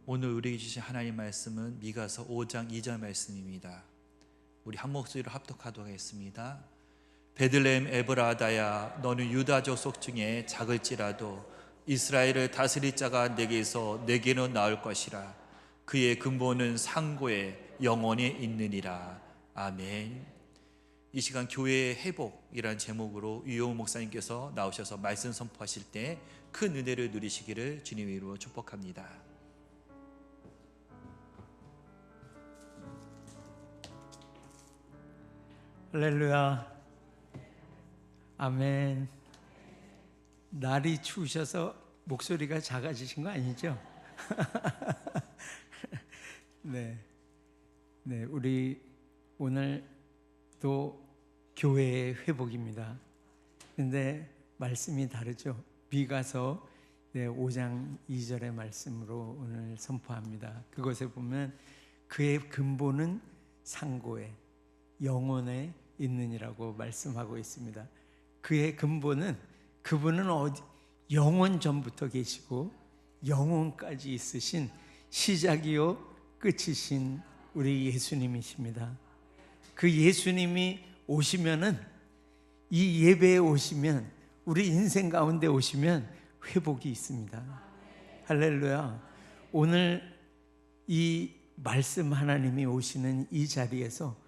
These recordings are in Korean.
오늘 우리에게 주신 하나님 말씀은 미가서 5장 2절 말씀입니다. 우리 한 목소리로 합독하도록 하겠습니다. 베들레헴 에브라다야, 너는 유다족 속 중에 작을지라도 이스라엘을 다스릴 자가 내게서 내게로 나올 것이라. 그의 근본은 상고에 영원히 있느니라. 아멘. 이 시간 교회의 회복이라는 제목으로 유효 목사님께서 나오셔서 말씀 선포하실 때 큰 은혜를 누리시기를 주님의 이름으로 축복합니다. 할렐루야. 아멘. 날이 추우셔서 목소리가 작아지신 거 아니죠? 네, 우리 오늘 또 교회의 회복입니다. 근데 말씀이 다르죠. 미가서 5장 2절의 말씀으로 오늘 선포합니다. 그것에 보면 그의 근본은 상고에 영원에 있느니라고 말씀하고 있습니다. 그의 근본은, 그분은 영원 전부터 계시고 영원까지 있으신 시작이요 끝이신 우리 예수님이십니다. 그 예수님이 오시면은, 이 예배에 오시면, 우리 인생 가운데 오시면 회복이 있습니다. 할렐루야. 오늘 이 말씀 하나님이 오시는 이 자리에서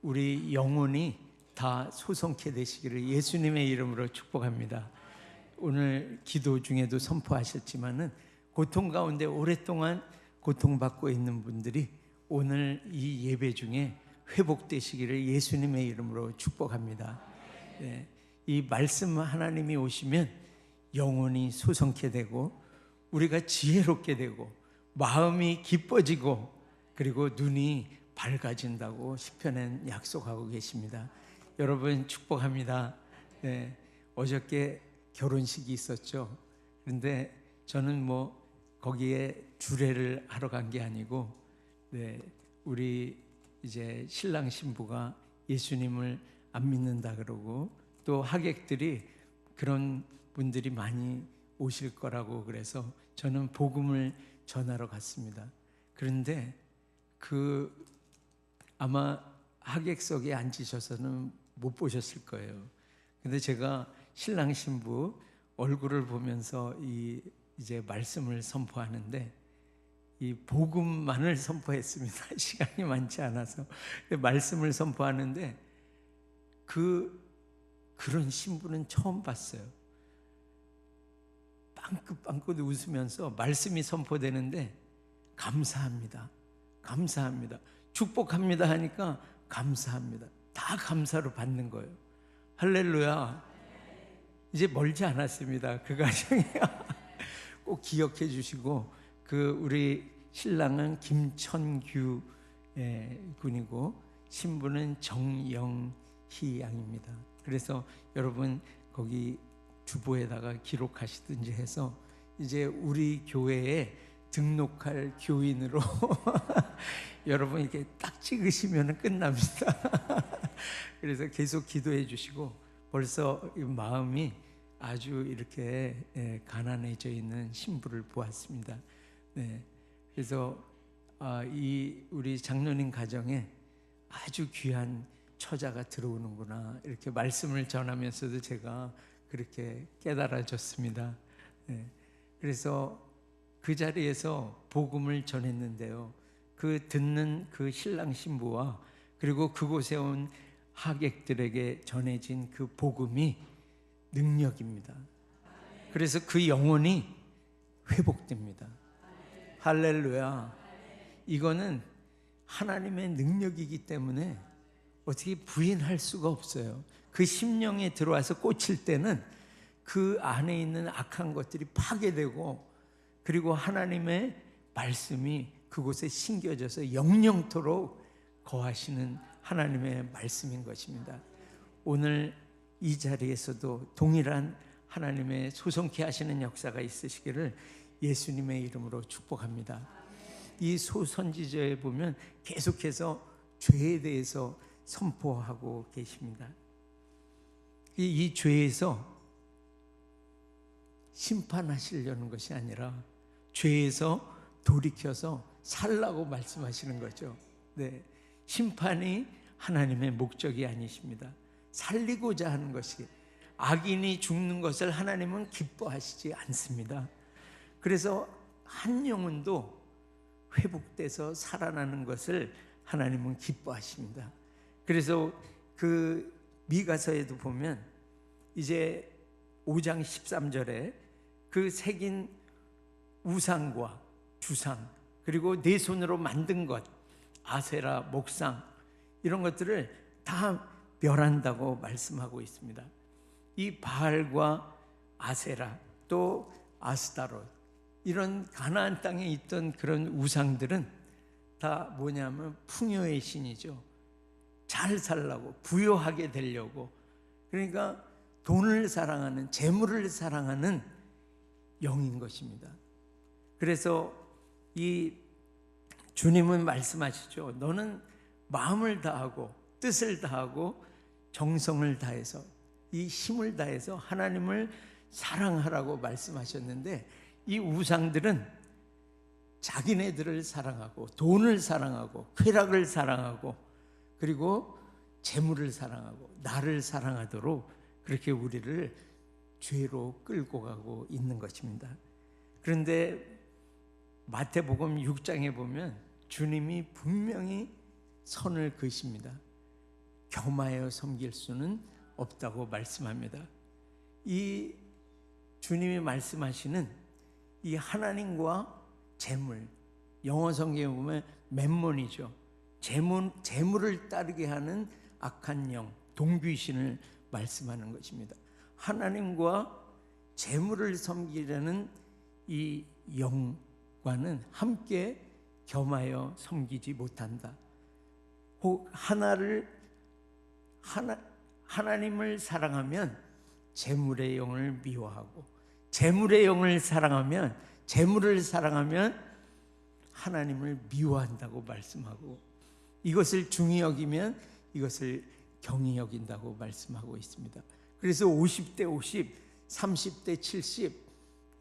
우리 영혼이 다 소성케 되시기를 예수님의 이름으로 축복합니다. 오늘 기도 중에도 선포하셨지만은 고통 가운데 오랫동안 고통받고 있는 분들이 오늘 이 예배 중에 회복되시기를 예수님의 이름으로 축복합니다. 네, 이 말씀 하나님이 오시면 영혼이 소성케 되고 우리가 지혜롭게 되고 마음이 기뻐지고 그리고 눈이 밝아진다고 시편엔 약속하고 계십니다. 여러분 축복합니다. 네, 어저께 결혼식이 있었죠. 그런데 저는 거기에 주례를 하러 간 게 아니고, 우리 이제 신랑 신부가 예수님을 안 믿는다 그러고 또 하객들이 그런 분들이 많이 오실 거라고 그래서 저는 복음을 전하러 갔습니다. 그런데 아마 하객석에 앉으셔서는 못 보셨을 거예요. 근데 제가 신랑 신부 얼굴을 보면서 이제 말씀을 선포하는데 이 복음만을 선포했습니다. 시간이 많지 않아서. 말씀을 선포하는데 그런 신부는 처음 봤어요. 빵긋빵긋 웃으면서 말씀이 선포되는데 감사합니다. 감사합니다. 축복합니다 하니까 감사합니다. 다 감사로 받는 거예요. 할렐루야. 이제 멀지 않았습니다. 그 가정이 꼭 기억해 주시고, 우리 신랑은 김천규 군이고 신부는 정영희 양입니다. 그래서 여러분 거기 주보에다가 기록하시든지 해서 이제 우리 교회에 등록할 교인으로 여러분 이렇게 딱 찍으시면 끝납니다. 그래서 계속 기도해 주시고, 벌써 이 마음이 아주 이렇게 가난해져 있는 신부를 보았습니다. 네, 그래서 우리 장로님 가정에 아주 귀한 처자가 들어오는구나, 이렇게 말씀을 전하면서도 제가 그렇게 깨달아졌습니다. 네, 그래서 그 자리에서 복음을 전했는데요, 듣는 그 신랑 신부와 그리고 그곳에 온 하객들에게 전해진 그 복음이 능력입니다. 그래서 그 영혼이 회복됩니다. 할렐루야. 이거는 하나님의 능력이기 때문에 어떻게 부인할 수가 없어요. 그 심령에 들어와서 꽂힐 때는 그 안에 있는 악한 것들이 파괴되고, 그리고 하나님의 말씀이 그곳에 심겨져서 영영토록 거하시는 하나님의 말씀인 것입니다. 오늘 이 자리에서도 동일한 하나님의 소성케 하시는 역사가 있으시기를 예수님의 이름으로 축복합니다. 이 소선지자에 보면 계속해서 죄에 대해서 선포하고 계십니다. 이 죄에서 심판하시려는 것이 아니라 죄에서 돌이켜서 살라고 말씀하시는 거죠. 네, 심판이 하나님의 목적이 아니십니다. 살리고자 하는 것이, 악인이 죽는 것을 하나님은 기뻐하시지 않습니다. 그래서 한 영혼도 회복돼서 살아나는 것을 하나님은 기뻐하십니다. 그래서 그 미가서에도 보면 이제 5장 13절에 그 새긴 우상과 주상, 그리고 내 손으로 만든 것, 아세라, 목상, 이런 것들을 다 멸한다고 말씀하고 있습니다. 이 바알과 아세라, 또 아스타롯, 이런 가나안 땅에 있던 그런 우상들은 다 뭐냐면 풍요의 신이죠. 잘 살라고, 부유하게 되려고, 그러니까 돈을 사랑하는, 재물을 사랑하는 영인 것입니다. 그래서 이 주님은 말씀하시죠. 너는 마음을 다하고 뜻을 다하고 정성을 다해서, 이 힘을 다해서 하나님을 사랑하라고 말씀하셨는데, 이 우상들은 자기네들을 사랑하고 돈을 사랑하고 쾌락을 사랑하고 그리고 재물을 사랑하고 나를 사랑하도록 그렇게 우리를 죄로 끌고 가고 있는 것입니다. 그런데 마태복음 6장에 보면 주님이 분명히 선을 그으십니다. 겸하여 섬길 수는 없다고 말씀합니다. 이 주님이 말씀하시는 이 하나님과 재물, 영어 성경에 보면 맴몬이죠. 재물을 따르게 하는 악한 영, 동귀신을 말씀하는 것입니다. 하나님과 재물을 섬기려는 이 영과는 함께 겸하여 섬기지 못한다. 혹 하나님을 사랑하면 재물의 영을 미워하고, 재물의 영을 사랑하면, 재물을 사랑하면 하나님을 미워한다고 말씀하고, 이것을 중히 여기면 이것을 경히 여긴다고 말씀하고 있습니다. 그래서 50대 50, 30대 70,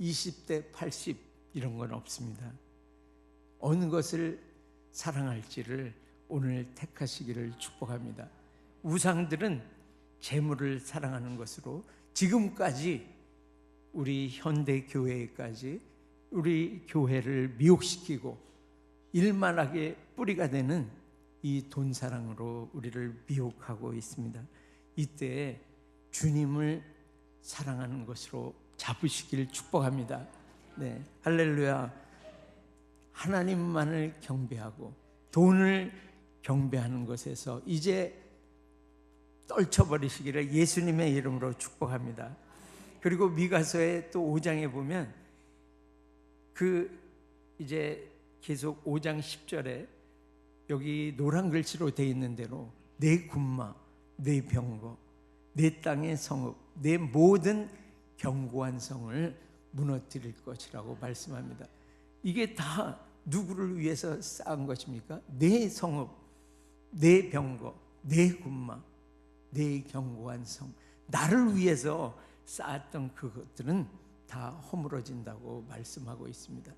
20대 80 이런 건 없습니다. 어느 것을 사랑할지를 오늘 택하시기를 축복합니다. 우상들은 재물을 사랑하는 것으로 지금까지 우리 현대 교회까지 우리 교회를 미혹시키고 일만하게 뿌리가 되는 이 돈 사랑으로 우리를 미혹하고 있습니다. 이때 주님을 사랑하는 것으로 잡으시길 축복합니다. 네, 할렐루야. 하나님만을 경배하고 돈을 경배하는 것에서 이제 떨쳐버리시기를 예수님의 이름으로 축복합니다. 그리고 미가서의 또 5장에 보면 이제 계속 5장 10절에 여기 노란 글씨로 되어 있는 대로 내 군마, 내 병거, 내 땅의 성읍, 내 모든 견고한 성을 무너뜨릴 것이라고 말씀합니다. 이게 다 누구를 위해서 쌓은 것입니까? 내 성읍, 내 병거, 내 군마, 내 견고한 성, 나를 위해서 쌓았던 그것들은 다 허물어진다고 말씀하고 있습니다.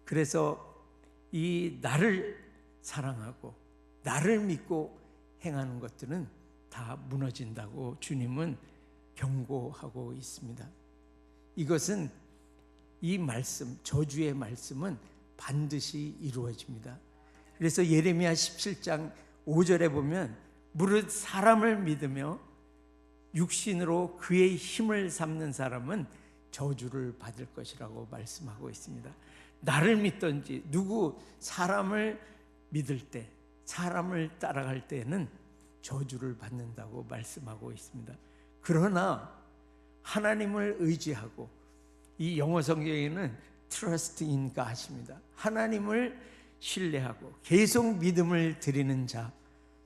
그래서 이 나를 사랑하고 나를 믿고 행하는 것들은 다 무너진다고 주님은 경고하고 있습니다. 이것은 이 말씀, 저주의 말씀은 반드시 이루어집니다. 그래서 예레미야 17장 5절에 보면 무릇 사람을 믿으며 육신으로 그의 힘을 삼는 사람은 저주를 받을 것이라고 말씀하고 있습니다. 나를 믿든지 누구 사람을 믿을 때, 사람을 따라갈 때는 저주를 받는다고 말씀하고 있습니다. 그러나 하나님을 의지하고, 이 영어 성경에는 trust in God입니다. 하나님을 신뢰하고 계속 믿음을 드리는 자,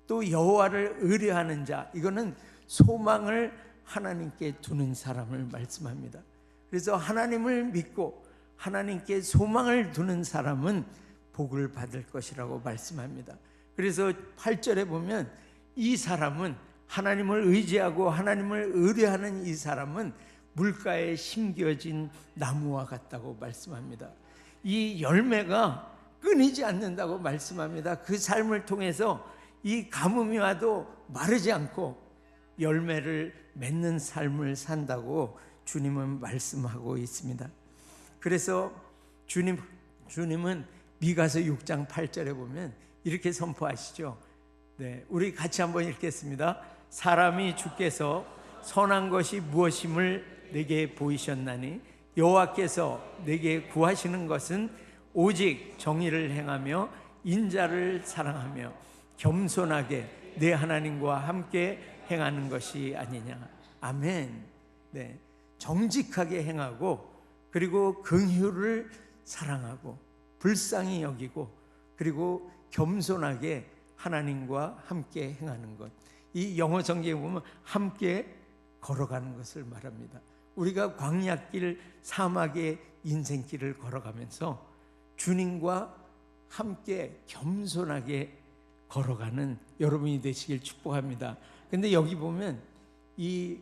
또 여호와를 의뢰하는 자, 이거는 소망을 하나님께 두는 사람을 말씀합니다. 그래서 하나님을 믿고 하나님께 소망을 두는 사람은 복을 받을 것이라고 말씀합니다. 그래서 8절에 보면 이 사람은, 하나님을 의지하고 하나님을 의뢰하는 이 사람은 물가에 심겨진 나무와 같다고 말씀합니다. 이 열매가 끊이지 않는다고 말씀합니다. 그 삶을 통해서 이 가뭄이 와도 마르지 않고 열매를 맺는 삶을 산다고 주님은 말씀하고 있습니다. 그래서 주님은 미가서 6장 8절에 보면 이렇게 선포하시죠. 네, 우리 같이 한번 읽겠습니다. 사람이 주께서 선한 것이 무엇임을 내게 보이셨나니 여호와께서 내게 구하시는 것은 오직 정의를 행하며 인자를 사랑하며 겸손하게 내 하나님과 함께 행하는 것이 아니냐. 아멘. 네, 정직하게 행하고 그리고 긍휼을 사랑하고 불쌍히 여기고 그리고 겸손하게 하나님과 함께 행하는 것. 이 영어 성경에 보면 함께 걸어가는 것을 말합니다. 우리가 광야길 사막의 인생길을 걸어가면서 주님과 함께 겸손하게 걸어가는 여러분이 되시길 축복합니다. 근데 여기 보면 이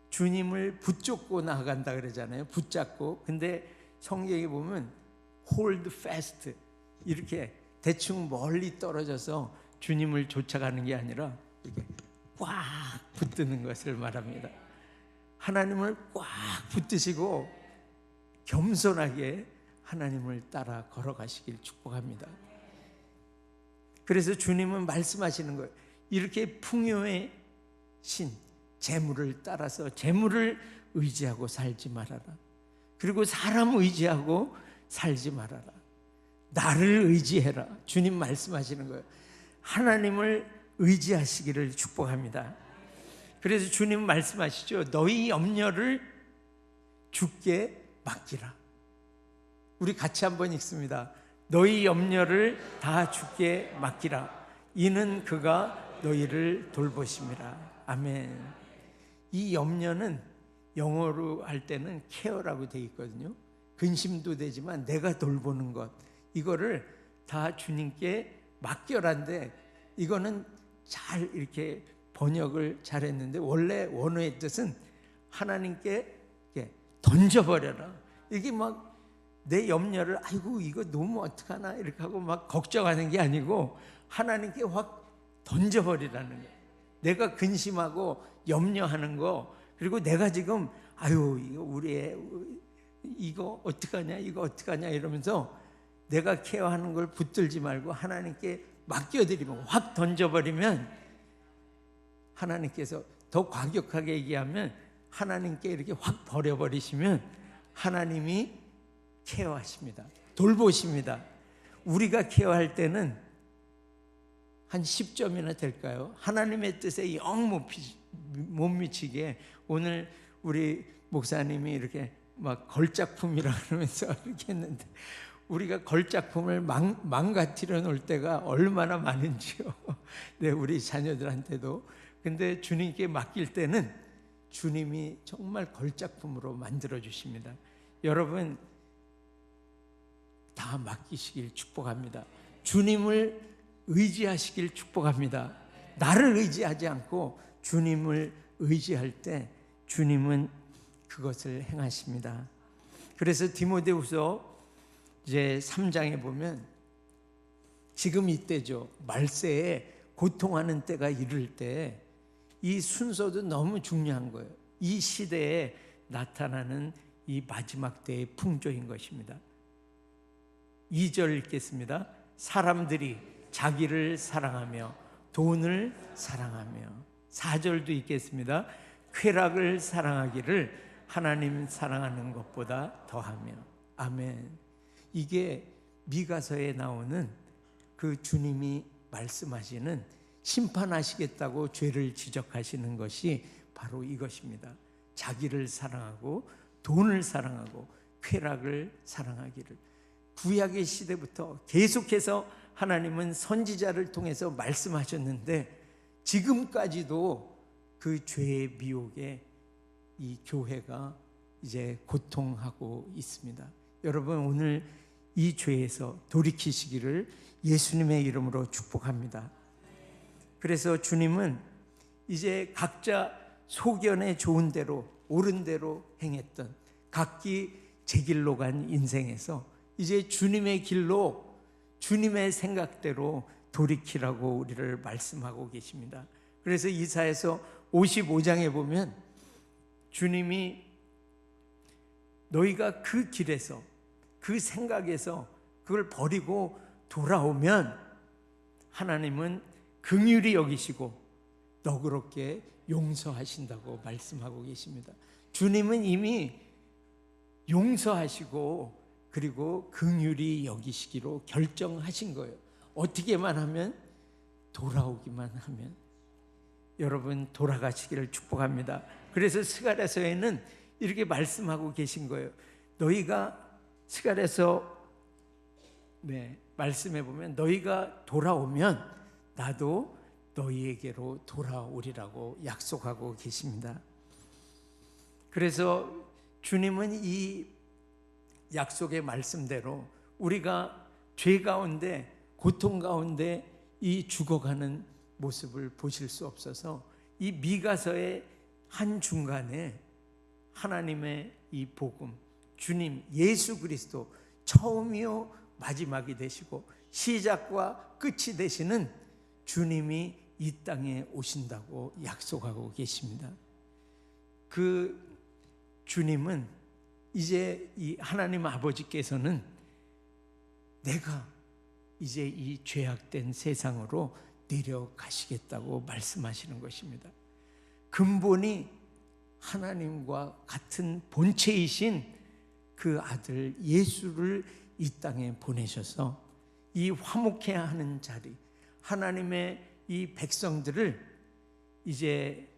주님을 붙잡고 나아간다 그러잖아요. 붙잡고. 근데 성경에 보면 hold fast 이렇게 대충 멀리 떨어져서 주님을 쫓아가는 게 아니라 이렇게 꽉 붙드는 것을 말합니다. 하나님을 꽉 붙드시고 겸손하게 하나님을 따라 걸어가시길 축복합니다. 그래서 주님은 말씀하시는 거예요. 이렇게 풍요의 신, 재물을 따라서 재물을 의지하고 살지 말아라. 그리고 사람 의지하고 살지 말아라. 나를 의지해라. 주님 말씀하시는 거예요. 하나님을 의지하시기를 축복합니다. 그래서 주님 말씀하시죠. 너희 염려를 주께 맡기라. 우리 같이 한번 읽습니다. 너희 염려를 다 주께 맡기라. 이는 그가 너희를 돌보심이라. 아멘. 이 염려는 영어로 할 때는 케어라고 되어 있거든요. 근심도 되지만 내가 돌보는 것, 이거를 다 주님께 맡겨란데, 이거는 잘 이렇게 번역을 잘했는데 원래 원어의 뜻은 하나님께 던져버려라. 이게 막 내 염려를 아이고 이거 너무 어떡하나 이렇게 하고 막 걱정하는 게 아니고 하나님께 확 던져버리라는 거예요. 내가 근심하고 염려하는 거, 그리고 내가 지금 아유 이거 우리 애 이거 어떡하냐 이거 어떡하냐 이러면서 내가 케어하는 걸 붙들지 말고 하나님께 맡겨드리면, 확 던져버리면 하나님께서, 더 과격하게 얘기하면 하나님께 이렇게 확 버려버리시면 하나님이 케어하십니다. 돌보십니다. 우리가 케어할 때는 한 10점이나 될까요? 하나님의 뜻에 영 못 미치게. 오늘 우리 목사님이 이렇게 막 걸작품이라 그러면서 이렇게 했는데, 우리가 걸작품을 망가뜨려 놓을 때가 얼마나 많은지요. 네, 우리 자녀들한테도. 근데 주님께 맡길 때는 주님이 정말 걸작품으로 만들어 주십니다. 여러분 다 맡기시길 축복합니다. 주님을 의지하시길 축복합니다. 나를 의지하지 않고 주님을 의지할 때 주님은 그것을 행하십니다. 그래서 디모데후서 이제 3장에 보면 지금 이때죠. 말세에 고통하는 때가 이를 때 이 순서도 너무 중요한 거예요. 이 시대에 나타나는 이 마지막 때의 풍조인 것입니다. 2절 읽겠습니다. 사람들이 자기를 사랑하며 돈을 사랑하며. 4절도 읽겠습니다. 쾌락을 사랑하기를 하나님 사랑하는 것보다 더하며. 아멘. 이게 미가서에 나오는 그 주님이 말씀하시는 심판하시겠다고 죄를 지적하시는 것이 바로 이것입니다. 자기를 사랑하고 돈을 사랑하고 쾌락을 사랑하기를. 구약의 시대부터 계속해서 하나님은 선지자를 통해서 말씀하셨는데 지금까지도 그 죄의 미혹에 이 교회가 이제 고통하고 있습니다. 여러분 오늘 이 죄에서 돌이키시기를 예수님의 이름으로 축복합니다. 그래서 주님은 이제 각자 소견에 좋은 대로 옳은 대로 행했던 각기 제 길로 간 인생에서 이제 주님의 길로, 주님의 생각대로 돌이키라고 우리를 말씀하고 계십니다. 그래서 이사야서 55장에 보면 주님이 너희가 그 길에서, 그 생각에서 그걸 버리고 돌아오면 하나님은 긍휼히 여기시고 너그럽게 용서하신다고 말씀하고 계십니다. 주님은 이미 용서하시고 그리고 긍휼히 여기시기로 결정하신 거예요. 어떻게만 하면, 돌아오기만 하면. 여러분 돌아가시기를 축복합니다. 그래서 스가랴서에는 이렇게 말씀하고 계신 거예요. 너희가, 스가랴서 말씀해 보면 너희가 돌아오면 나도 너희에게로 돌아오리라고 약속하고 계십니다. 그래서 주님은 이 약속의 말씀대로 우리가 죄 가운데, 고통 가운데 이 죽어가는 모습을 보실 수 없어서 이 미가서의 한 중간에 하나님의 이 복음, 주님 예수 그리스도 처음이요 마지막이 되시고 시작과 끝이 되시는 주님이 이 땅에 오신다고 약속하고 계십니다. 그 주님은 이제 이 하나님 아버지께서는 내가 이제 이 죄악된 세상으로 내려가시겠다고 말씀하시는 것입니다. 근본이 하나님과 같은 본체이신 그 아들 예수를 이 땅에 보내셔서 이 화목해야 하는 자리, 하나님의 이 백성들을 이제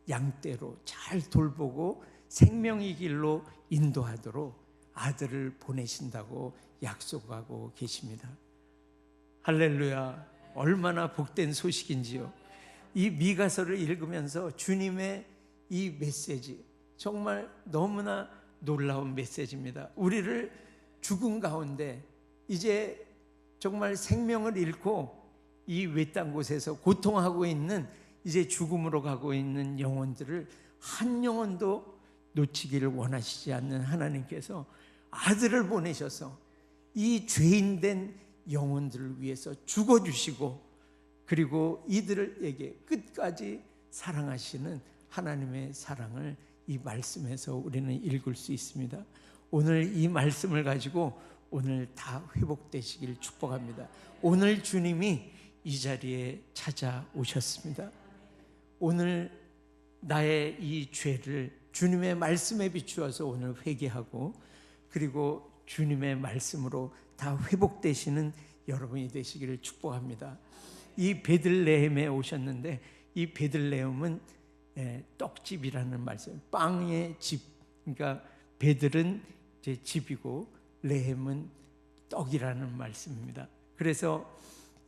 양떼로 잘 돌보고 생명의 길로 인도하도록 아들을 보내신다고 약속하고 계십니다. 할렐루야. 얼마나 복된 소식인지요. 이 미가서를 읽으면서 주님의 이 메시지, 정말 너무나 놀라운 메시지입니다. 우리를 죽음 가운데 이제 정말 생명을 잃고 이 외딴 곳에서 고통하고 있는, 이제 죽음으로 가고 있는 영혼들을 한 영혼도 놓치기를 원하시지 않는 하나님께서 아들을 보내셔서 이 죄인된 영혼들을 위해서 죽어주시고 그리고 이들에게 끝까지 사랑하시는 하나님의 사랑을 이 말씀에서 우리는 읽을 수 있습니다. 오늘 이 말씀을 가지고 오늘 다 회복되시길 축복합니다. 오늘 주님이 이 자리에 찾아오셨습니다. 오늘 나의 이 죄를 주님의 말씀에 비추어서 오늘 회개하고 그리고 주님의 말씀으로 다 회복되시는 여러분이 되시기를 축복합니다. 이 베들레헴에 오셨는데 이 베들레헴은 떡집이라는 말씀, 빵의 집. 그러니까 베들은 제 집이고 레헴은 떡이라는 말씀입니다. 그래서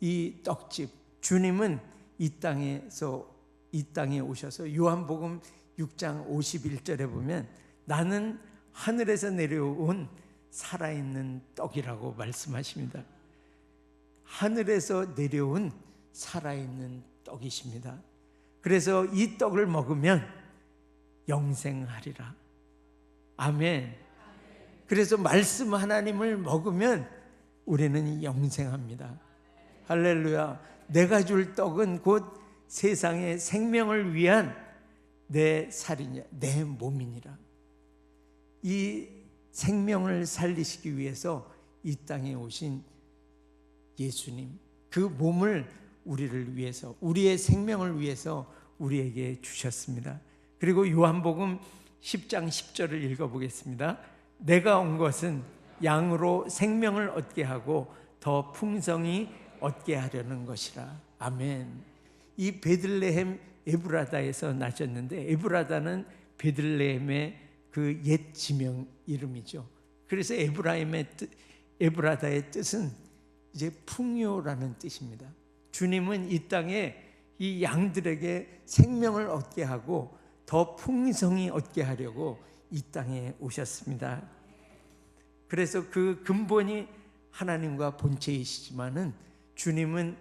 이 떡집, 주님은 이 땅에 오셔서 요한복음 6장 51절에 보면 나는 하늘에서 내려온 살아있는 떡이라고 말씀하십니다. 하늘에서 내려온 살아있는 떡이십니다. 그래서 이 떡을 먹으면 영생하리라. 아멘. 그래서 말씀 하나님을 먹으면 우리는 영생합니다. 할렐루야. 내가 줄 떡은 곧 세상의 생명을 위한 내 살이냐, 내 몸이니라. 이 생명을 살리시기 위해서 이 땅에 오신 예수님, 그 몸을 우리를 위해서, 우리의 생명을 위해서 우리에게 주셨습니다. 그리고 요한복음 10장 10절을 읽어보겠습니다. 내가 온 것은 양으로 생명을 얻게 하고 더 풍성히 얻게 하려는 것이라. 아멘. 이 베들레헴 에브라다에서 나셨는데, 에브라다는 베들레헴의 그 옛 지명 이름이죠. 그래서 에브라다의 뜻은 이제 풍요라는 뜻입니다. 주님은 이 땅에 이 양들에게 생명을 얻게 하고 더 풍성히 얻게 하려고 이 땅에 오셨습니다. 그래서 그 근본이 하나님과 본체이시지만은 주님은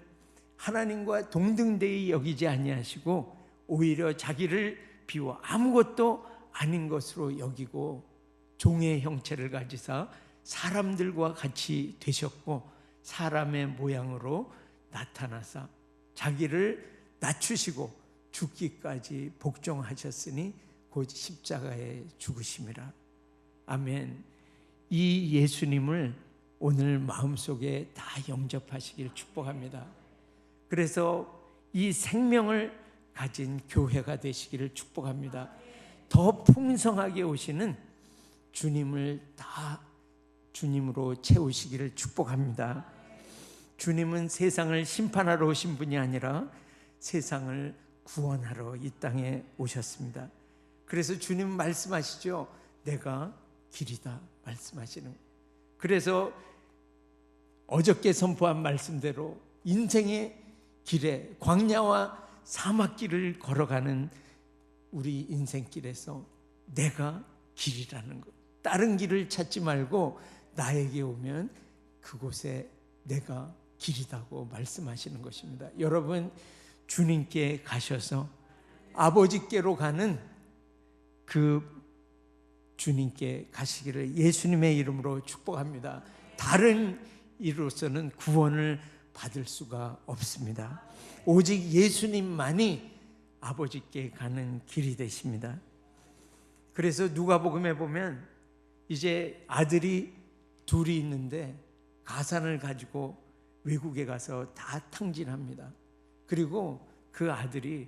하나님과 동등되이 여기지 아니하시고 오히려 자기를 비워 아무것도 아닌 것으로 여기고 종의 형체를 가지사 사람들과 같이 되셨고 사람의 모양으로 나타나사 자기를 낮추시고 죽기까지 복종하셨으니 곧 십자가에 죽으심이라. 아멘. 이 예수님을 오늘 마음속에 다 영접하시길 축복합니다. 그래서 이 생명을 가진 교회가 되시기를 축복합니다. 더 풍성하게 오시는 주님을 다 주님으로 채우시기를 축복합니다. 주님은 세상을 심판하러 오신 분이 아니라 세상을 구원하러 이 땅에 오셨습니다. 그래서 주님 말씀하시죠. 내가 길이다 말씀하시는. 그래서 어저께 선포한 말씀대로 인생의 길에 광야와 사막길을 걸어가는 우리 인생길에서 내가 길이라는 것, 다른 길을 찾지 말고 나에게 오면 그곳에 내가 길이다고 말씀하시는 것입니다. 여러분, 주님께 가셔서 아버지께로 가는 그 주님께 가시기를 예수님의 이름으로 축복합니다. 다른 이로서는 구원을 받을 수가 없습니다. 오직 예수님만이 아버지께 가는 길이 되십니다. 그래서 누가복음에 보면 이제 아들이 둘이 있는데 가산을 가지고 외국에 가서 다 탕진합니다. 그리고 그 아들이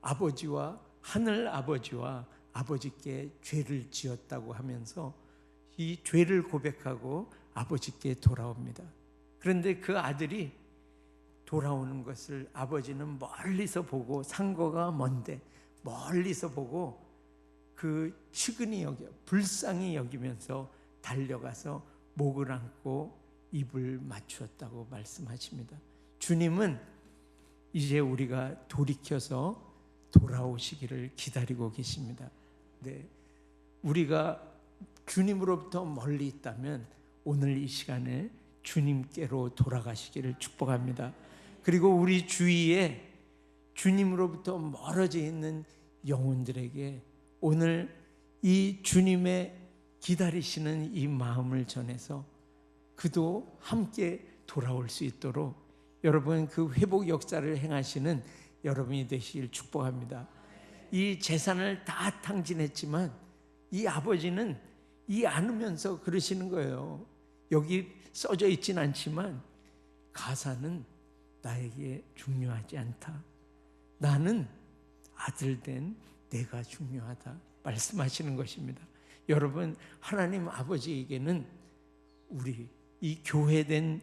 아버지와 하늘 아버지와 아버지께 죄를 지었다고 하면서 이 죄를 고백하고 아버지께 돌아옵니다. 그런데 그 아들이 돌아오는 것을 아버지는 멀리서 보고, 상거가 먼데 멀리서 보고 그 측은히 여겨, 불쌍히 여기면서 달려가서 목을 안고 입을 맞추었다고 말씀하십니다. 주님은 이제 우리가 돌이켜서 돌아오시기를 기다리고 계십니다. 네, 우리가 주님으로부터 멀리 있다면 오늘 이 시간에 주님께로 돌아가시기를 축복합니다. 그리고 우리 주위에 주님으로부터 멀어져 있는 영혼들에게 오늘 이 주님의 기다리시는 이 마음을 전해서 그도 함께 돌아올 수 있도록 여러분 그 회복 역사를 행하시는 여러분이 되시길 축복합니다. 이 재산을 다 탕진했지만 이 아버지는 이 않으면서 그러시는 거예요. 여기 써져 있진 않지만 가사는 나에게 중요하지 않다. 나는 아들 된 내가 중요하다 말씀하시는 것입니다. 여러분, 하나님 아버지에게는 우리 이 교회된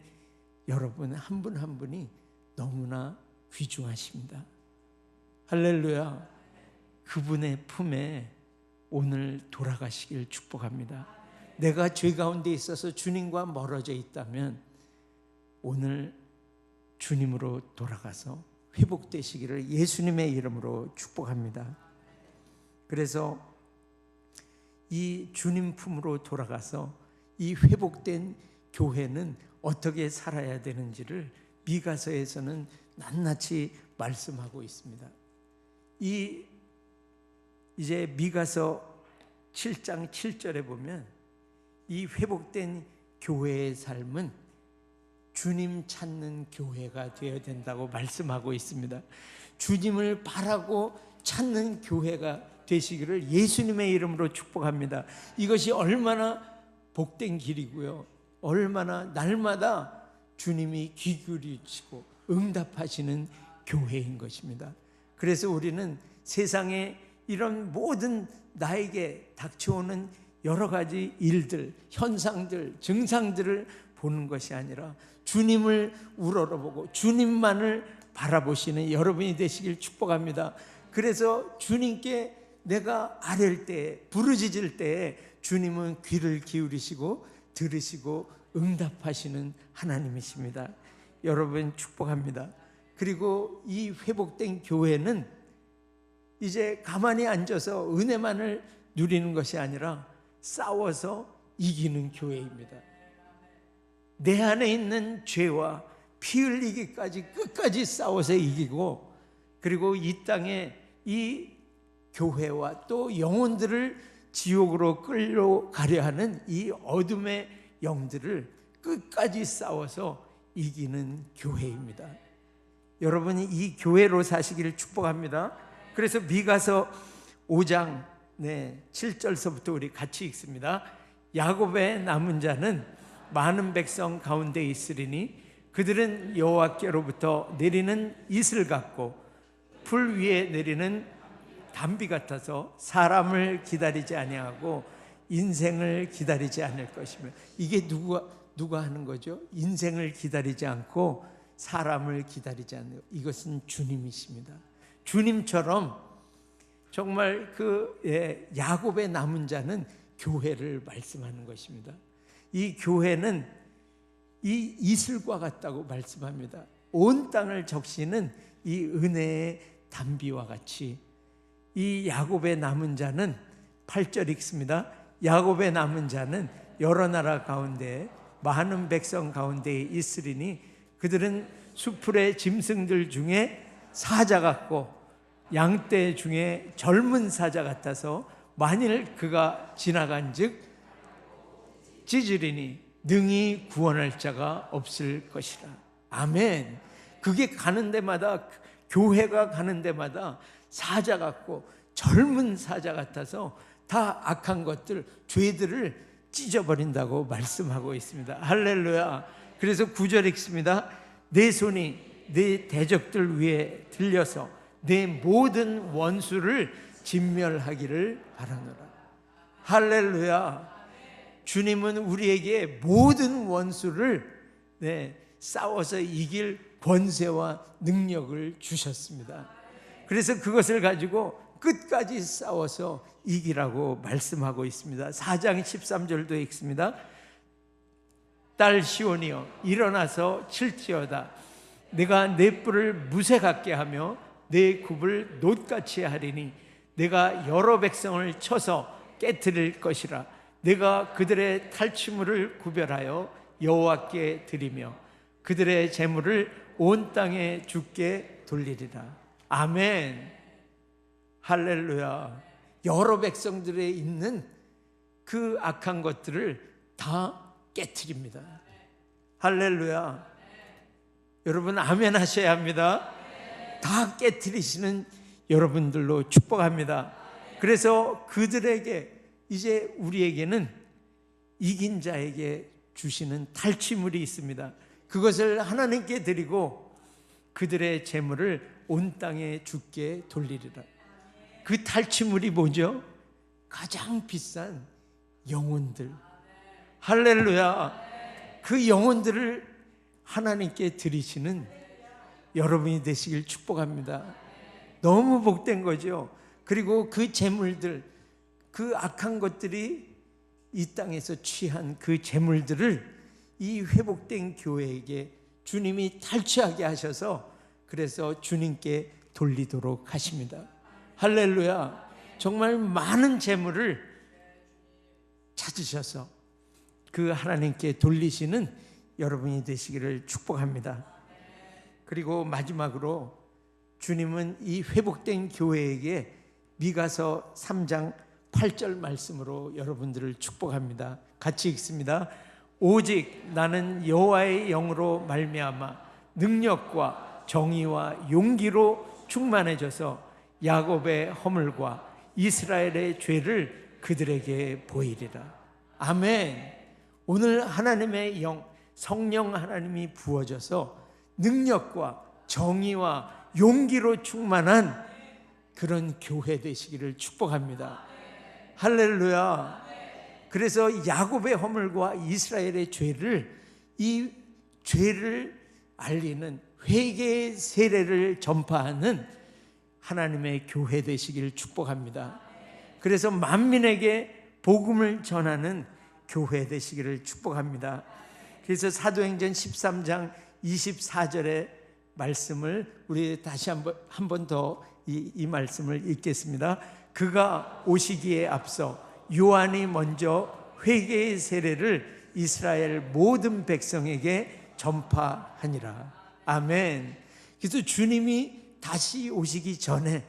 여러분 한 분 한 분이 너무나 귀중하십니다. 할렐루야. 그분의 품에 오늘 돌아가시길 축복합니다. 내가 죄 가운데 있어서 주님과 멀어져 있다면 오늘 주님으로 돌아가서 회복되시기를 예수님의 이름으로 축복합니다. 그래서 이 주님 품으로 돌아가서 이 회복된 교회는 어떻게 살아야 되는지를 미가서에서는 낱낱이 말씀하고 있습니다. 이제 미가서 7장 7절에 보면 이 회복된 교회의 삶은 주님 찾는 교회가 되어야 된다고 말씀하고 있습니다. 주님을 바라고 찾는 교회가 되시기를 예수님의 이름으로 축복합니다. 이것이 얼마나 복된 길이고요, 얼마나 날마다 주님이 귀 기울이시고 응답하시는 교회인 것입니다. 그래서 우리는 세상에 이런 모든 나에게 닥쳐오는 여러 가지 일들, 현상들, 증상들을 보는 것이 아니라 주님을 우러러보고 주님만을 바라보시는 여러분이 되시길 축복합니다. 그래서 주님께 내가 아랠 때, 부르짖을 때 주님은 귀를 기울이시고 들으시고 응답하시는 하나님이십니다. 여러분 축복합니다. 그리고 이 회복된 교회는 이제 가만히 앉아서 은혜만을 누리는 것이 아니라 싸워서 이기는 교회입니다. 내 안에 있는 죄와 피 흘리기까지 끝까지 싸워서 이기고, 그리고 이 땅에 이 교회와 또 영혼들을 지옥으로 끌려가려 하는 이 어둠의 영들을 끝까지 싸워서 이기는 교회입니다. 여러분이 이 교회로 사시기를 축복합니다. 그래서 미가서 5장 7절서부터 우리 같이 읽습니다. 야곱의 남은 자는 많은 백성 가운데 있으리니 그들은 여호와께로부터 내리는 이슬 같고 풀 위에 내리는 담비 같아서 사람을 기다리지 아니하고 인생을 기다리지 않을 것이며. 이게 누가 하는 거죠? 인생을 기다리지 않고 사람을 기다리지 않는, 이것은 주님이십니다. 주님처럼 정말 야곱의 남은 자는 교회를 말씀하는 것입니다. 이 교회는 이 이슬과 같다고 말씀합니다. 온 땅을 적시는 이 은혜의 담비와 같이 이 야곱의 남은 자는 8절 읽습니다. 야곱의 남은 자는 여러 나라 가운데 많은 백성 가운데 있으리니 그들은 수풀의 짐승들 중에 사자 같고 양떼 중에 젊은 사자 같아서 만일 그가 지나간즉 찢으리니 능히 구원할 자가 없을 것이라. 아멘. 그게 가는 데마다, 교회가 가는 데마다 사자 같고 젊은 사자 같아서 다 악한 것들, 죄들을 찢어버린다고 말씀하고 있습니다. 할렐루야. 그래서 9절 읽습니다. 내 손이 내 대적들 위에 들려서 내 모든 원수를 진멸하기를 바라노라. 할렐루야. 주님은 우리에게 모든 원수를 싸워서 이길 권세와 능력을 주셨습니다. 그래서 그것을 가지고 끝까지 싸워서 이기라고 말씀하고 있습니다. 4장 13절도 읽습니다. 딸 시온이여 일어나서 칠지어다. 내가 내 뿔을 무쇠 같게 하며 내 굽을 놋같이 하리니 내가 여러 백성을 쳐서 깨트릴 것이라. 내가 그들의 탈취물을 구별하여 여호와께 드리며 그들의 재물을 온 땅에 주께 돌리리라. 아멘. 할렐루야. 여러 백성들에 있는 그 악한 것들을 다 깨트립니다. 할렐루야. 여러분 아멘 하셔야 합니다. 다 깨트리시는 여러분들로 축복합니다. 그래서 그들에게, 이제 우리에게는 이긴 자에게 주시는 탈취물이 있습니다. 그것을 하나님께 드리고 그들의 재물을 온 땅에 주께 돌리리라. 그 탈취물이 뭐죠? 가장 비싼 영혼들. 할렐루야. 그 영혼들을 하나님께 드리시는 여러분이 되시길 축복합니다. 너무 복된 거죠. 그리고 그 재물들, 그 악한 것들이 이 땅에서 취한 그 재물들을 이 회복된 교회에게 주님이 탈취하게 하셔서 그래서 주님께 돌리도록 하십니다. 할렐루야. 정말 많은 재물을 찾으셔서 그 하나님께 돌리시는 여러분이 되시기를 축복합니다. 그리고 마지막으로 주님은 이 회복된 교회에게 미가서 3장 8절 말씀으로 여러분들을 축복합니다. 같이 읽습니다. 오직 나는 여호와의 영으로 말미암아 능력과 정의와 용기로 충만해져서 야곱의 허물과 이스라엘의 죄를 그들에게 보이리라. 아멘. 오늘 하나님의 영, 성령 하나님이 부어져서 능력과 정의와 용기로 충만한 그런 교회 되시기를 축복합니다. 할렐루야. 그래서 야곱의 허물과 이스라엘의 죄를, 이 죄를 알리는 회개의 세례를 전파하는 하나님의 교회 되시기를 축복합니다. 그래서 만민에게 복음을 전하는 교회 되시기를 축복합니다. 그래서 사도행전 13장 24절의 말씀을 우리 다시 한 번 더 이 말씀을 읽겠습니다. 그가 오시기에 앞서 요한이 먼저 회개의 세례를 이스라엘 모든 백성에게 전파하니라. 아멘. 그래서 주님이 다시 오시기 전에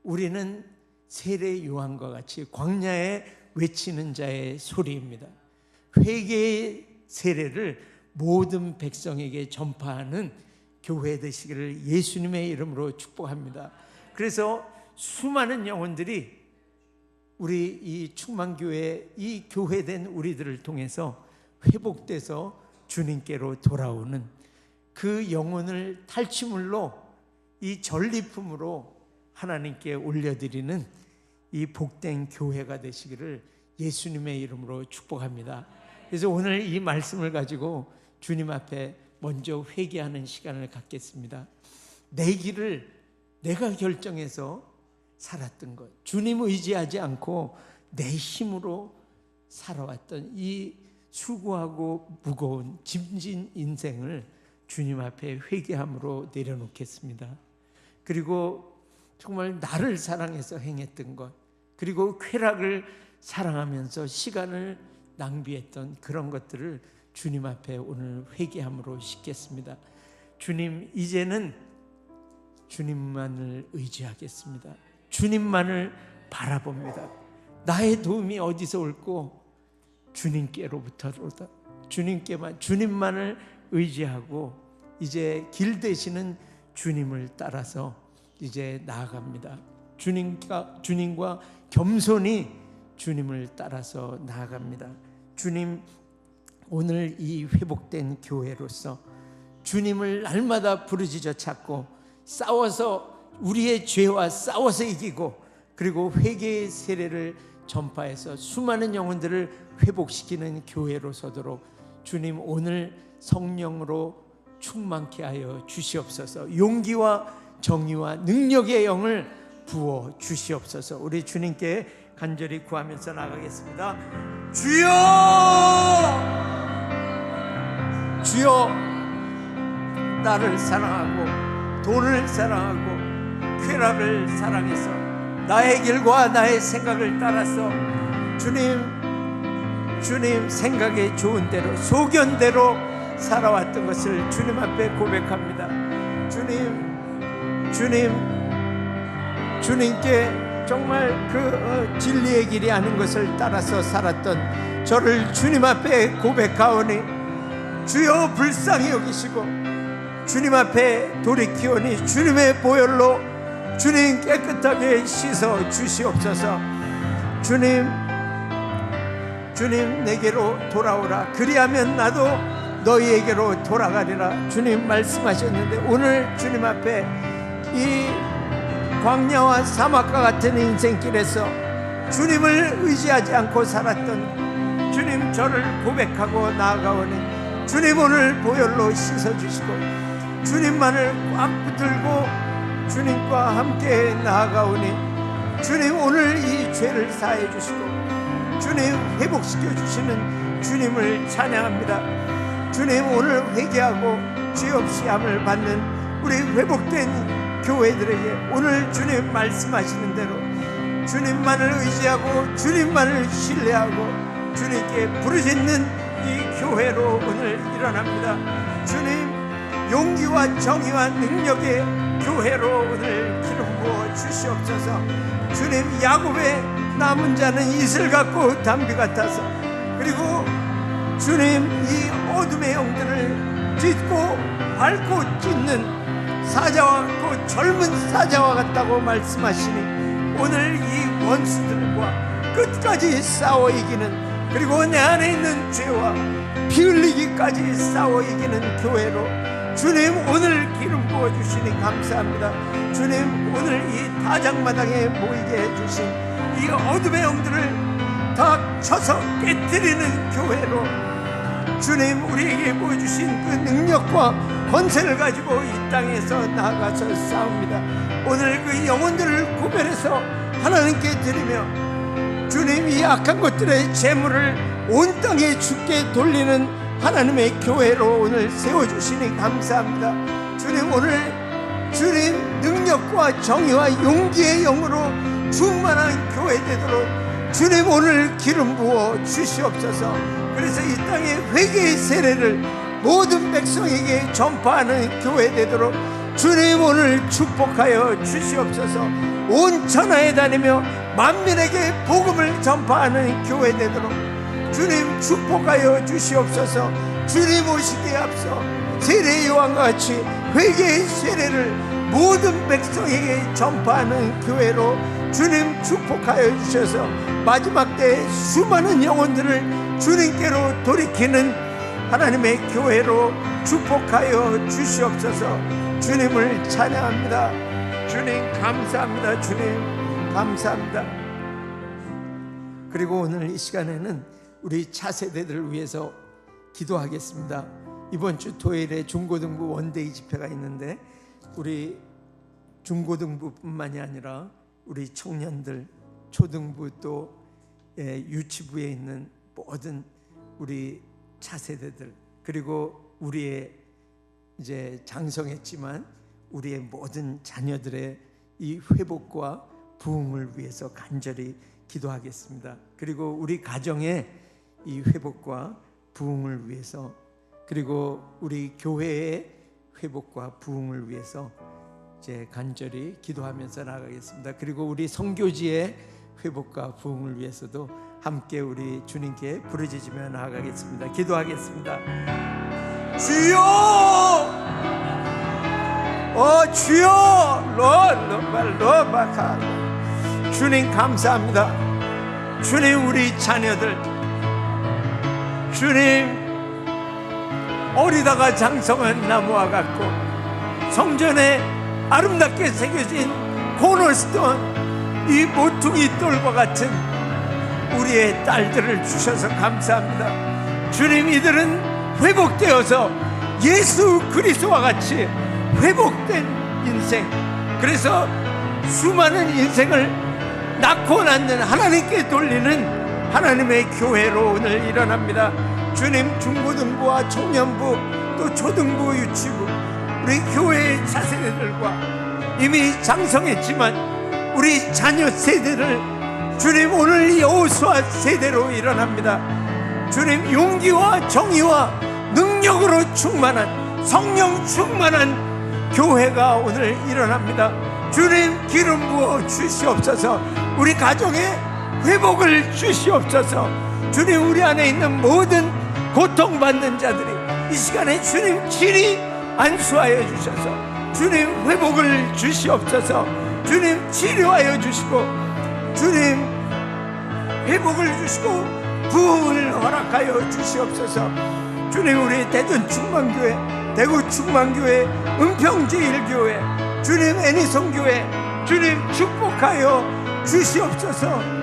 우리는 세례 요한과 같이 광야에 외치는 자의 소리입니다. 회개의 세례를 모든 백성에게 전파하는 교회 되시기를 예수님의 이름으로 축복합니다. 그래서 수많은 영혼들이 우리 이 충만교회, 이 교회된 우리들을 통해서 회복돼서 주님께로 돌아오는 그 영혼을 탈취물로, 이 전리품으로 하나님께 올려드리는 이 복된 교회가 되시기를 예수님의 이름으로 축복합니다. 그래서 오늘 이 말씀을 가지고 주님 앞에 먼저 회개하는 시간을 갖겠습니다. 내 길을 내가 결정해서 살았던 것, 주님 의지하지 않고 내 힘으로 살아왔던 이 수고하고 무거운 짐진 인생을 주님 앞에 회개함으로 내려놓겠습니다. 그리고 정말 나를 사랑해서 행했던 것, 그리고 쾌락을 사랑하면서 시간을 낭비했던 그런 것들을 주님 앞에 오늘 회개함으로 싣겠습니다. 주님, 이제는 주님만을 의지하겠습니다. 주님만을 바라봅니다. 나의 도움이 어디서 올고 주님께로부터로다. 주님만을 의지하고 이제 길 되시는 주님을 따라서 이제 나아갑니다. 주님과 겸손히 주님을 따라서 나아갑니다. 주님, 오늘 이 회복된 교회로서 주님을 날마다 부르짖어 찾고 싸워서 우리의 죄와 싸워서 이기고, 그리고 회개의 세례를 전파해서 수많은 영혼들을 회복시키는 교회로 서도록 주님, 오늘 성령으로 충만케 하여 주시옵소서. 용기와 정의와 능력의 영을 부어 주시옵소서. 우리 주님께 간절히 구하면서 나가겠습니다. 주여! 주여! 나를 사랑하고 돈을 사랑하고 쾌락을 사랑해서 나의 길과 나의 생각을 따라서 주님 생각에 좋은 대로 소견대로 살아왔던 것을 주님 앞에 고백합니다. 주님께 정말 그 진리의 길이 아닌 것을 따라서 살았던 저를 주님 앞에 고백하오니 주여 불쌍히 여기시고 주님 앞에 돌이키오니 주님의 보혈로 주님 깨끗하게 씻어 주시옵소서. 주님 내게로 돌아오라. 그리하면 나도 너희에게로 돌아가리라. 주님 말씀하셨는데 오늘 주님 앞에 이 광야와 사막과 같은 인생길에서 주님을 의지하지 않고 살았던 주님, 저를 고백하고 나아가오니 주님 오늘 보혈로 씻어주시고 주님만을 꽉 붙들고 주님과 함께 나아가오니 주님 오늘 이 죄를 사해 주시고 주님 회복시켜 주시는 주님을 찬양합니다. 주님, 오늘 회개하고 죄 없이 함을 받는 우리 회복된 교회들에게 오늘 주님 말씀하시는 대로 주님만을 의지하고 주님만을 신뢰하고 주님께 부르짖는 이 교회로 오늘 일어납니다. 주님, 용기와 정의와 능력의 교회로 오늘 기름 부어 주시옵소서. 주님, 야곱의 남은 자는 이슬 같고 담비 같아서, 그리고 주님, 이 어둠의 영들을 찢고 밟고 찢는 사자와 같고 젊은 사자와 같다고 말씀하시니 오늘 이 원수들과 끝까지 싸워 이기는, 그리고 내 안에 있는 죄와 피 흘리기까지 싸워 이기는 교회로 주님 오늘 기름 부어주시니 감사합니다. 주님, 오늘 이 다장마당에 모이게 해주신 이 어둠의 영들을 다 쳐서 깨뜨리는 교회로 주님 우리에게 보여주신 그 능력과 권세를 가지고 이 땅에서 나아가서 싸웁니다. 오늘 그 영혼들을 구별해서 하나님께 드리며 주님, 이 악한 것들의 재물을 온 땅에 주께 돌리는 하나님의 교회로 오늘 세워주시니 감사합니다. 주님, 오늘 주님 능력과 정의와 용기의 영으로 충만한 교회 되도록 주님 오늘 기름 부어 주시옵소서. 그래서 이 땅에 회개의 세례를 모든 백성에게 전파하는 교회 되도록 주님 오늘 축복하여 주시옵소서. 온 천하에 다니며 만민에게 복음을 전파하는 교회 되도록 주님 축복하여 주시옵소서. 주님 오시기에 앞서 세례 요한과 같이 회개의 세례를 모든 백성에게 전파하는 교회로 주님 축복하여 주셔서 마지막 때에 수많은 영혼들을 주님께로 돌이키는 하나님의 교회로 축복하여 주시옵소서. 주님을 찬양합니다. 주님 감사합니다. 주님 감사합니다. 그리고 오늘 이 시간에는 우리 차세대들을 위해서 기도하겠습니다. 이번 주 토요일에 중고등부 원데이 집회가 있는데 우리 중고등부뿐만이 아니라 우리 청년들, 초등부 또 유치부에 있는 모든 우리 차세대들, 그리고 우리의 이제 장성했지만 우리의 모든 자녀들의 이 회복과 부흥을 위해서 간절히 기도하겠습니다. 그리고 우리 가정의 이 회복과 부흥을 위해서, 그리고 우리 교회의 회복과 부흥을 위해서 이제 간절히 기도하면서 나가겠습니다. 그리고 우리 선교지의 회복과 부흥을 위해서도 함께 우리 주님께 부르짖으며 나아가겠습니다. 기도하겠습니다. 주여, 주여, 로바카. 주님 감사합니다. 주님 우리 자녀들, 주님 어리다가 장성한 나무와 같고 성전에 아름답게 새겨진 코너스톤 이 모퉁이 돌과 같은 우리의 딸들을 주셔서 감사합니다. 주님 이들은 회복되어서 예수 그리스도와 같이 회복된 인생, 그래서 수많은 인생을 낳고 낳는 하나님께 돌리는 하나님의 교회로 오늘 일어납니다. 주님 중고등부와 청년부 또 초등부 유치부 우리 교회의 차세대들과 이미 장성했지만 우리 자녀 세대를 주님 오늘 여호수아 세대로 일어납니다. 주님 용기와 정의와 능력으로 충만한 성령 충만한 교회가 오늘 일어납니다. 주님 기름 부어 주시옵소서. 우리 가정에 회복을 주시옵소서. 주님 우리 안에 있는 모든 고통받는 자들이 이 시간에 주님 친히 안수하여 주셔서 주님 회복을 주시옵소서. 주님 치료하여 주시고 주님 회복을 주시고 부흥을 허락하여 주시옵소서. 주님 우리 대전 충만교회, 대구 충만교회, 은평제일교회, 주님 애니송교회 주님 축복하여 주시옵소서.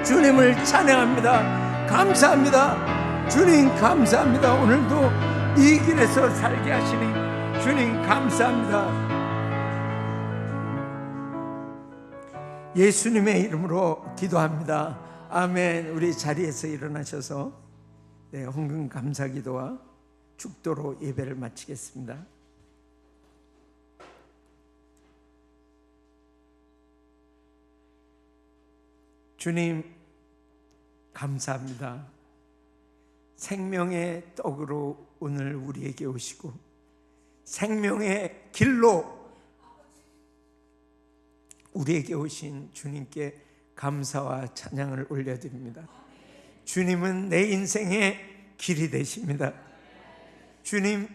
주님을 찬양합니다. 감사합니다. 주님 감사합니다. 오늘도 이 길에서 살게 하시니 주님 감사합니다. 예수님의 이름으로 기도합니다. 아멘. 우리 자리에서 일어나셔서 헌금 감사기도와 축도로 예배를 마치겠습니다. 주님 감사합니다. 생명의 떡으로 오늘 우리에게 오시고 생명의 길로 우리에게 오신 주님께 감사와 찬양을 올려드립니다. 주님은 내 인생의 길이 되십니다. 주님,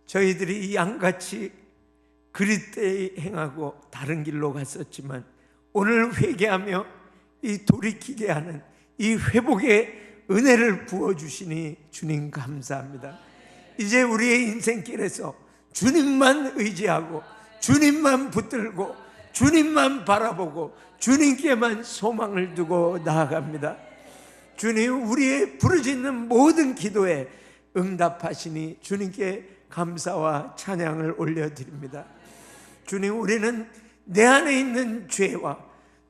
저희들이 양같이 그릇되이 행하고 다른 길로 갔었지만 오늘 회개하며 이 돌이키게 하는 이 회복의 은혜를 부어주시니 주님 감사합니다. 이제 우리의 인생길에서 주님만 의지하고 주님만 붙들고 주님만 바라보고 주님께만 소망을 두고 나아갑니다. 주님 우리의 부르짖는 모든 기도에 응답하시니 주님께 감사와 찬양을 올려드립니다. 주님 우리는 내 안에 있는 죄와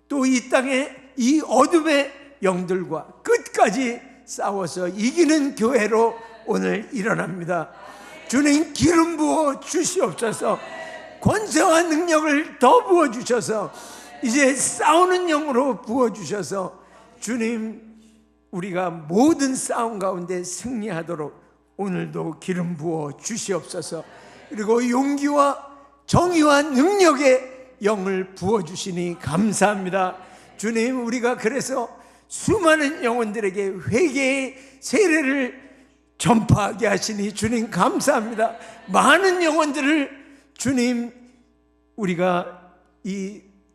또 이 땅의 이 어둠의 영들과 끝까지 싸워서 이기는 교회로 오늘 일어납니다. 주님 기름 부어 주시옵소서. 권세와 능력을 더 부어주셔서 이제 싸우는 영으로 부어주셔서 주님 우리가 모든 싸움 가운데 승리하도록 오늘도 기름 부어 주시옵소서. 그리고 용기와 정의와 능력의 영을 부어주시니 감사합니다. 주님 우리가 그래서 수많은 영혼들에게 회개의 세례를 전파하게 하시니 주님 감사합니다. 많은 영혼들을 주님 우리가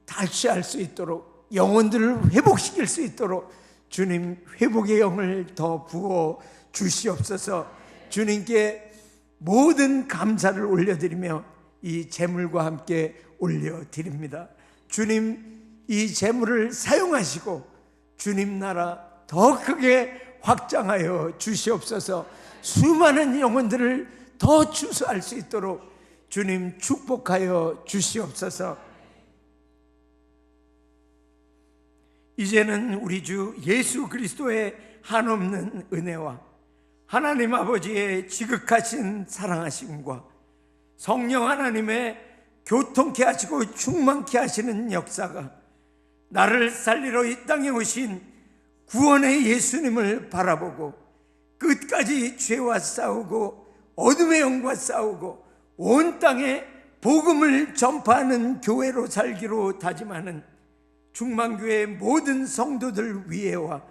달취할 수 있도록, 영혼들을 회복시킬 수 있도록 주님 회복의 영을 더 부어 주시옵소서. 주님께 모든 감사를 올려드리며 이 제물과 함께 올려드립니다. 주님 이 제물을 사용하시고 주님 나라 더 크게 확장하여 주시옵소서. 수많은 영혼들을 더 추수할 수 있도록 주님 축복하여 주시옵소서. 이제는 우리 주 예수 그리스도의 한없는 은혜와 하나님 아버지의 지극하신 사랑하심과 성령 하나님의 교통케 하시고 충만케 하시는 역사가 나를 살리러 이 땅에 오신 구원의 예수님을 바라보고 끝까지 죄와 싸우고 어둠의 영과 싸우고 온 땅에 복음을 전파하는 교회로 살기로 다짐하는 충만교회 모든 성도들 위에와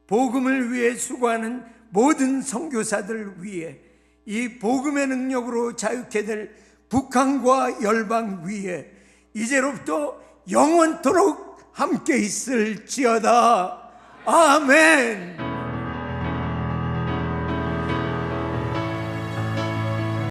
복음을 위해 수고하는 모든 선교사들 위해 이 복음의 능력으로 자유케 될 북한과 열방 위에 이제로부터 영원토록 함께 있을지어다. 아멘.